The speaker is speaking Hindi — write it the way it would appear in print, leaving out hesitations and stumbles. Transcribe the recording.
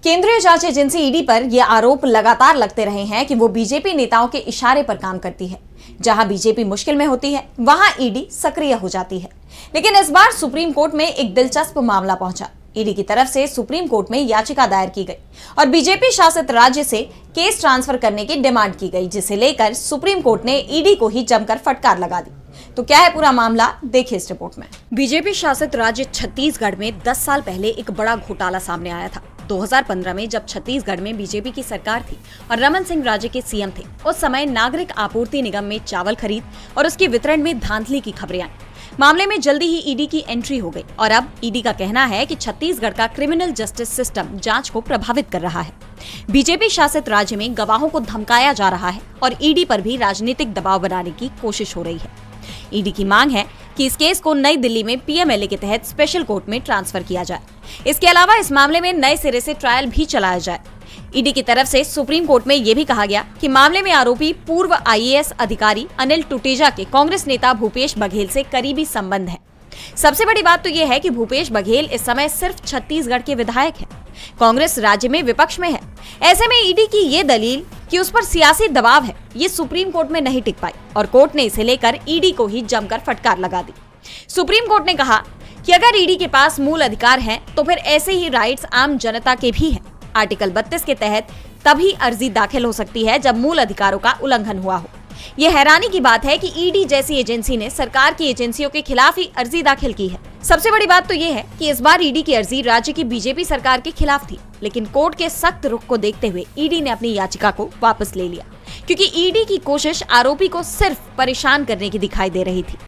केंद्रीय जांच एजेंसी ईडी पर यह आरोप लगातार लगते रहे हैं कि वो बीजेपी नेताओं के इशारे पर काम करती है। जहां बीजेपी मुश्किल में होती है वहां ईडी सक्रिय हो जाती है। लेकिन इस बार सुप्रीम कोर्ट में एक दिलचस्प मामला पहुंचा। ईडी की तरफ से सुप्रीम कोर्ट में याचिका दायर की गई और बीजेपी शासित राज्य से केस ट्रांसफर करने की डिमांड की गई, जिसे लेकर सुप्रीम कोर्ट ने ईडी को ही जमकर फटकार लगा दी। तो क्या है पूरा मामला, देखिए इस रिपोर्ट में। बीजेपी शासित राज्य छत्तीसगढ़ में 10 साल पहले एक बड़ा घोटाला सामने आया था। 2015 में जब छत्तीसगढ़ में बीजेपी की सरकार थी और रमन सिंह राज्य के सीएम थे, उस समय नागरिक आपूर्ति निगम में चावल खरीद और उसके वितरण में धांधली की खबरें आई। मामले में जल्दी ही ईडी की एंट्री हो गई और अब ईडी का कहना है कि छत्तीसगढ़ का क्रिमिनल जस्टिस सिस्टम जांच को प्रभावित कर रहा है। बीजेपी शासित राज्य में गवाहों को धमकाया जा रहा है और ईडी पर भी राजनीतिक दबाव बनाने की कोशिश हो रही है। ईडी की मांग है कि इस केस को नई दिल्ली में पीएमएलए के तहत स्पेशल कोर्ट में ट्रांसफर किया जाए। इसके अलावा इस मामले में नए सिरे से ट्रायल भी चलाया जाए। ईडी की तरफ से सुप्रीम कोर्ट में यह भी कहा गया कि मामले में आरोपी पूर्व आईएएस अधिकारी अनिल टुटेजा के कांग्रेस नेता भूपेश बघेल से करीबी संबंध है। सबसे बड़ी बात तो यह है कि भूपेश बघेल इस समय सिर्फ छत्तीसगढ़ के विधायक हैं। कांग्रेस राज्य में विपक्ष में है। ऐसे में ईडी की ये दलील कि उस पर सियासी दबाव है, ये सुप्रीम कोर्ट में नहीं टिक पाई और कोर्ट ने इसे लेकर ईडी को ही जमकर फटकार लगा दी। सुप्रीम कोर्ट ने कहा कि अगर ईडी के पास मूल अधिकार हैं, तो फिर ऐसे ही राइट्स आम जनता के भी हैं। आर्टिकल 32 के तहत तभी अर्जी दाखिल हो सकती है जब मूल अधिकारों का उल्लंघन हुआ हो। यह हैरानी की बात है कि ईडी जैसी एजेंसी ने सरकार की एजेंसियों के खिलाफ ही अर्जी दाखिल की है। सबसे बड़ी बात तो यह है कि इस बार ईडी की अर्जी राज्य की बीजेपी सरकार के खिलाफ थी, लेकिन कोर्ट के सख्त रुख को देखते हुए ईडी ने अपनी याचिका को वापस ले लिया, क्योंकि ईडी की कोशिश आरोपी को सिर्फ परेशान करने की दिखाई दे रही थी।